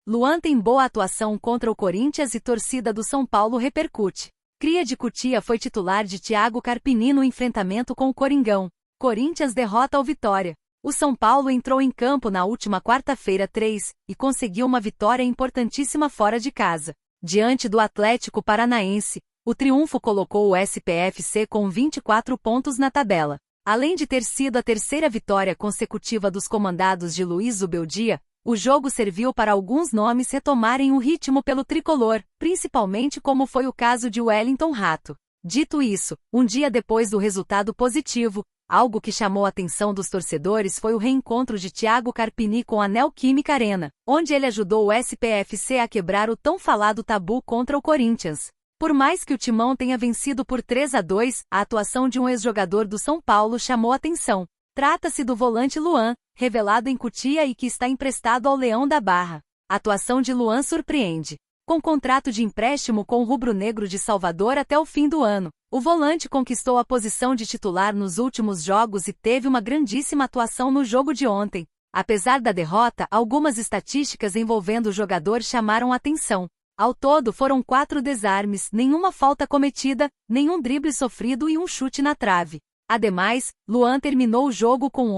Luan tem boa atuação contra o Corinthians e torcida do São Paulo repercute. Cria de Cotia foi titular de Thiago Carpini no enfrentamento com o Coringão. Corinthians derrota o Vitória. O São Paulo entrou em campo na última quarta-feira 3 e conseguiu uma vitória importantíssima fora de casa. Diante do Atlético Paranaense, o triunfo colocou o SPFC com 24 pontos na tabela. Além de ter sido a terceira vitória consecutiva dos comandados de Luiz Zubeldia, o jogo serviu para alguns nomes retomarem o ritmo pelo tricolor, principalmente como foi o caso de Wellington Rato. Dito isso, um dia depois do resultado positivo, algo que chamou a atenção dos torcedores foi o reencontro de Thiago Carpini com a Neoquímica Arena, onde ele ajudou o SPFC a quebrar o tão falado tabu contra o Corinthians. Por mais que o Timão tenha vencido por 3-2, a atuação de um ex-jogador do São Paulo chamou atenção. Trata-se do volante Luan, revelado em Cotia e que está emprestado ao Leão da Barra. A atuação de Luan surpreende. Com contrato de empréstimo com o rubro-negro de Salvador até o fim do ano, o volante conquistou a posição de titular nos últimos jogos e teve uma grandíssima atuação no jogo de ontem. Apesar da derrota, algumas estatísticas envolvendo o jogador chamaram atenção. Ao todo foram 4 desarmes, nenhuma falta cometida, nenhum drible sofrido e um chute na trave. Ademais, Luan terminou o jogo com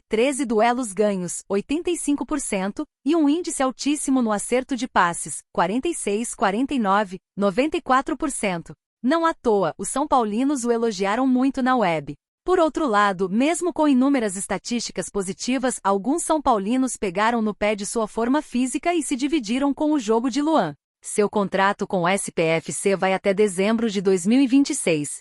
13 duelos ganhos, 85%, e um índice altíssimo no acerto de passes, 46, 49, 94%. Não à toa, os são paulinos o elogiaram muito na web. Por outro lado, mesmo com inúmeras estatísticas positivas, alguns são paulinos pegaram no pé de sua forma física e se dividiram com o jogo de Luan. Seu contrato com o SPFC vai até dezembro de 2026.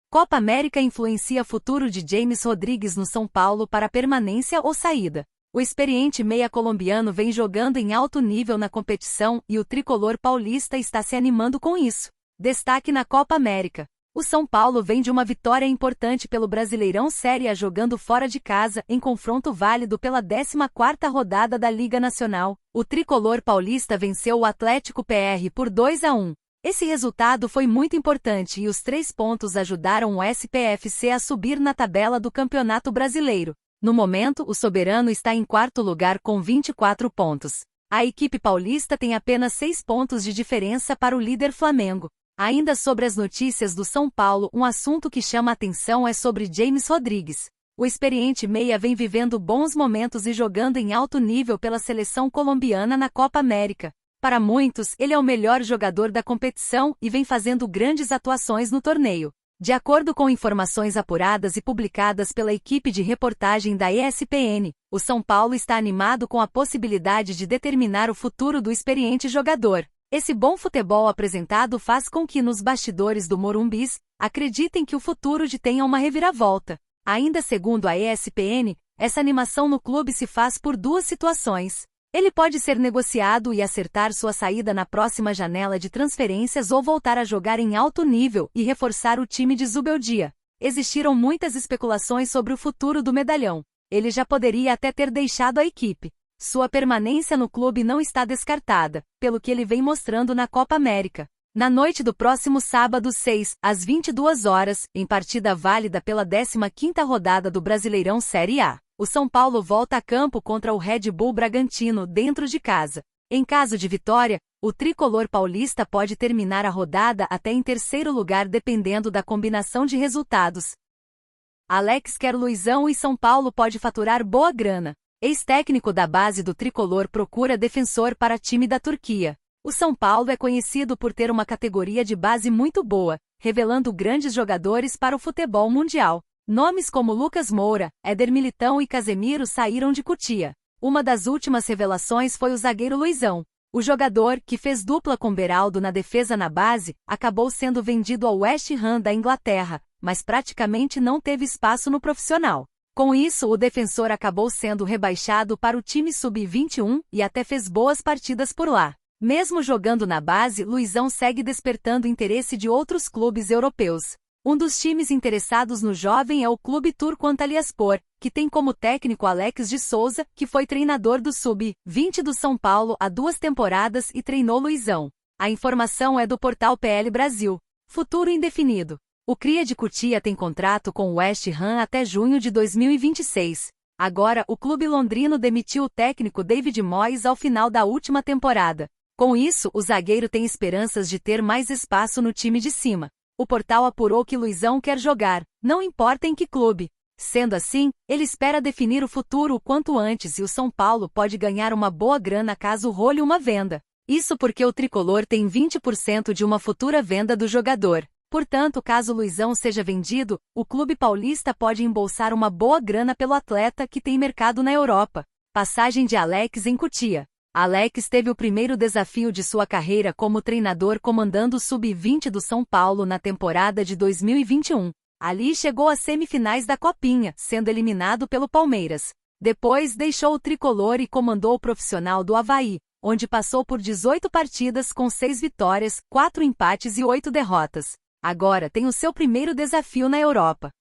Copa América influencia futuro de James Rodrigues no São Paulo para permanência ou saída. O experiente meia colombiano vem jogando em alto nível na competição e o tricolor paulista está se animando com isso. Destaque na Copa América. O São Paulo vem de uma vitória importante pelo Brasileirão Série A jogando fora de casa, em confronto válido pela 14ª rodada da Liga Nacional. O tricolor paulista venceu o Atlético PR por 2-1. Esse resultado foi muito importante e os 3 pontos ajudaram o SPFC a subir na tabela do Campeonato Brasileiro. No momento, o soberano está em 4º lugar com 24 pontos. A equipe paulista tem apenas 6 pontos de diferença para o líder Flamengo. Ainda sobre as notícias do São Paulo, um assunto que chama a atenção é sobre James Rodrigues. O experiente meia vem vivendo bons momentos e jogando em alto nível pela seleção colombiana na Copa América. Para muitos, ele é o melhor jogador da competição e vem fazendo grandes atuações no torneio. De acordo com informações apuradas e publicadas pela equipe de reportagem da ESPN, o São Paulo está animado com a possibilidade de determinar o futuro do experiente jogador. Esse bom futebol apresentado faz com que nos bastidores do Morumbis, acreditem que o futuro de tenha uma reviravolta. Ainda segundo a ESPN, essa animação no clube se faz por 2 situações. Ele pode ser negociado e acertar sua saída na próxima janela de transferências ou voltar a jogar em alto nível e reforçar o time de Zubeldia. Existiram muitas especulações sobre o futuro do medalhão. Ele já poderia até ter deixado a equipe. Sua permanência no clube não está descartada, pelo que ele vem mostrando na Copa América. Na noite do próximo sábado 6, às 22 horas, em partida válida pela 15ª rodada do Brasileirão Série A, o São Paulo volta a campo contra o Red Bull Bragantino dentro de casa. Em caso de vitória, o tricolor paulista pode terminar a rodada até em 3º lugar dependendo da combinação de resultados. Alex quer Luizão e São Paulo pode faturar boa grana. Ex-técnico da base do tricolor procura defensor para time da Turquia. O São Paulo é conhecido por ter uma categoria de base muito boa, revelando grandes jogadores para o futebol mundial. Nomes como Lucas Moura, Éder Militão e Casemiro saíram de Cotia. Uma das últimas revelações foi o zagueiro Luizão. O jogador, que fez dupla com Beraldo na defesa na base, acabou sendo vendido ao West Ham da Inglaterra, mas praticamente não teve espaço no profissional. Com isso, o defensor acabou sendo rebaixado para o time sub-21 e até fez boas partidas por lá. Mesmo jogando na base, Luizão segue despertando interesse de outros clubes europeus. Um dos times interessados no jovem é o clube turco Antalyaspor, que tem como técnico Alex de Souza, que foi treinador do sub-20 do São Paulo há 2 temporadas e treinou Luizão. A informação é do portal PL Brasil. Futuro indefinido. O cria de Cotia tem contrato com o West Ham até junho de 2026. Agora, o clube londrino demitiu o técnico David Moyes ao final da última temporada. Com isso, o zagueiro tem esperanças de ter mais espaço no time de cima. O portal apurou que Luizão quer jogar, não importa em que clube. Sendo assim, ele espera definir o futuro o quanto antes e o São Paulo pode ganhar uma boa grana caso role uma venda. Isso porque o tricolor tem 20% de uma futura venda do jogador. Portanto, caso Luizão seja vendido, o clube paulista pode embolsar uma boa grana pelo atleta que tem mercado na Europa. Passagem de Alex em Cotia. Alex teve o primeiro desafio de sua carreira como treinador comandando o Sub-20 do São Paulo na temporada de 2021. Ali chegou às semifinais da Copinha, sendo eliminado pelo Palmeiras. Depois deixou o tricolor e comandou o profissional do Avaí, onde passou por 18 partidas com 6 vitórias, 4 empates e 8 derrotas. Agora tem o seu primeiro desafio na Europa.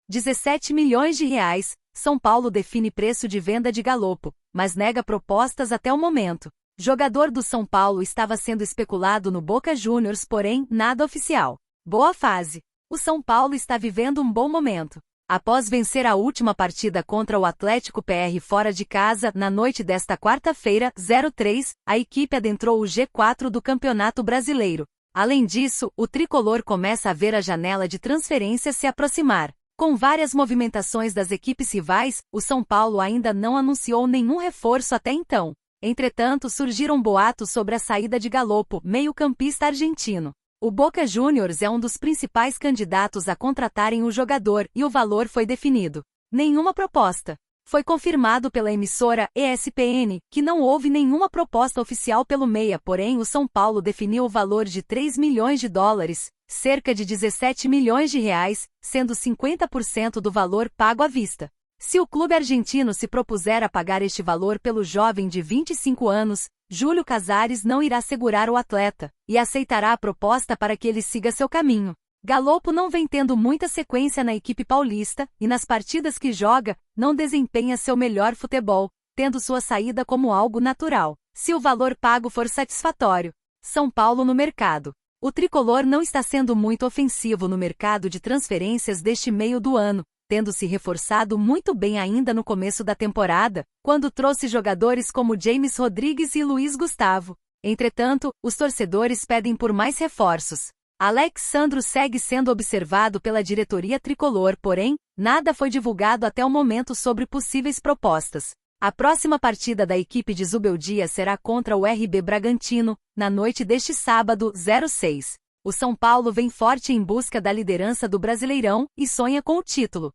17 milhões de reais, São Paulo define preço de venda de Galopo, mas nega propostas até o momento. Jogador do São Paulo estava sendo especulado no Boca Juniors, porém, nada oficial. Boa fase. O São Paulo está vivendo um bom momento. Após vencer a última partida contra o Atlético PR fora de casa, na noite desta quarta-feira, 03, a equipe adentrou o G4 do Campeonato Brasileiro. Além disso, o tricolor começa a ver a janela de transferências se aproximar. Com várias movimentações das equipes rivais, o São Paulo ainda não anunciou nenhum reforço até então. Entretanto, surgiram boatos sobre a saída de Galopo, meio-campista argentino. O Boca Juniors é um dos principais candidatos a contratarem o jogador e o valor foi definido. Nenhuma proposta. Foi confirmado pela emissora ESPN que não houve nenhuma proposta oficial pelo meia, porém o São Paulo definiu o valor de 3 milhões de dólares, cerca de 17 milhões de reais, sendo 50% do valor pago à vista. Se o clube argentino se propuser a pagar este valor pelo jovem de 25 anos, Júlio Casares não irá segurar o atleta, e aceitará a proposta para que ele siga seu caminho. Galopo não vem tendo muita sequência na equipe paulista, e nas partidas que joga, não desempenha seu melhor futebol, tendo sua saída como algo natural, se o valor pago for satisfatório. São Paulo no mercado. O tricolor não está sendo muito ofensivo no mercado de transferências deste meio do ano, tendo se reforçado muito bem ainda no começo da temporada, quando trouxe jogadores como James Rodrigues e Luiz Gustavo. Entretanto, os torcedores pedem por mais reforços. Alex Sandro segue sendo observado pela diretoria tricolor, porém, nada foi divulgado até o momento sobre possíveis propostas. A próxima partida da equipe de Zubeldia será contra o RB Bragantino, na noite deste sábado, 06. O São Paulo vem forte em busca da liderança do Brasileirão e sonha com o título.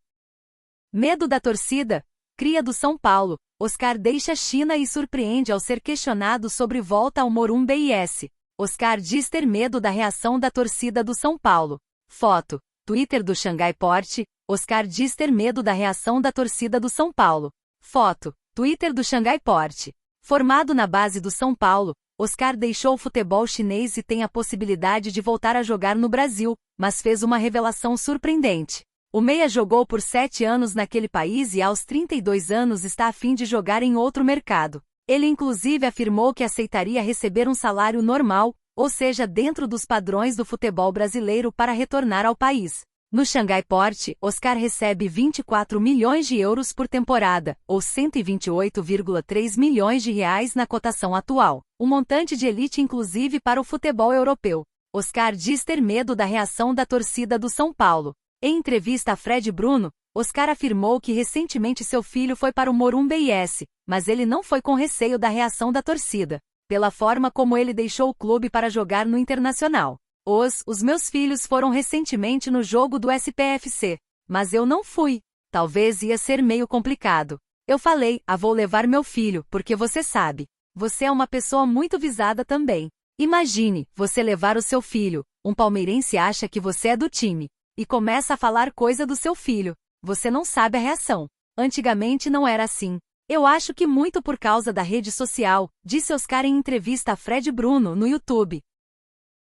Medo da torcida? Cria do São Paulo, Oscar deixa a China e surpreende ao ser questionado sobre volta ao Morumbi IS. Oscar diz ter medo da reação da torcida do São Paulo. Foto. Twitter do Xangai Porte. Oscar diz ter medo da reação da torcida do São Paulo. Foto. Twitter do Xangai Porte. Formado na base do São Paulo, Oscar deixou o futebol chinês e tem a possibilidade de voltar a jogar no Brasil, mas fez uma revelação surpreendente. O meia jogou por 7 anos naquele país e aos 32 anos está a fim de jogar em outro mercado. Ele inclusive afirmou que aceitaria receber um salário normal, ou seja, dentro dos padrões do futebol brasileiro para retornar ao país. No Xangai Porte, Oscar recebe 24 milhões de euros por temporada, ou 128,3 milhões de reais na cotação atual, um montante de elite inclusive para o futebol europeu. Oscar diz ter medo da reação da torcida do São Paulo. Em entrevista a Fred Bruno, Oscar afirmou que recentemente seu filho foi para o Morumbi IS, mas ele não foi com receio da reação da torcida, pela forma como ele deixou o clube para jogar no Internacional. Os meus filhos foram recentemente no jogo do SPFC, mas eu não fui. Talvez ia ser meio complicado. Eu falei, vou levar meu filho, porque você sabe. Você é uma pessoa muito visada também. Imagine, você levar o seu filho, um palmeirense acha que você é do time, e começa a falar coisa do seu filho. Você não sabe a reação. Antigamente não era assim. Eu acho que muito por causa da rede social, disse Oscar em entrevista a Fred Bruno no YouTube.